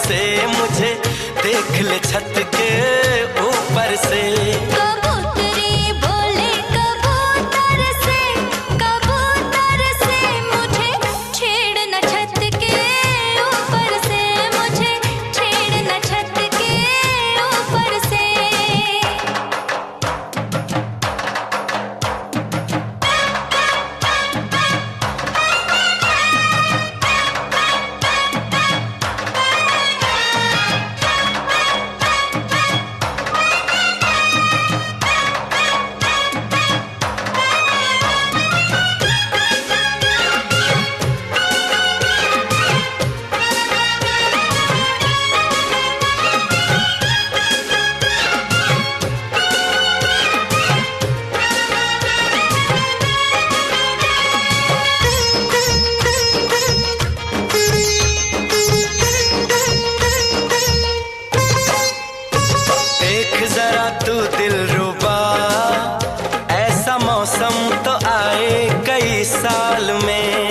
से मुझे देख ले छत के ऊपर से। कबूतरी बोले कबूतर से मुझे छेड़ना छत के ऊपर से, मुझे छेड़ना छत के ऊपर से। तू दिलरुबा, ऐसा मौसम तो आए कई साल में।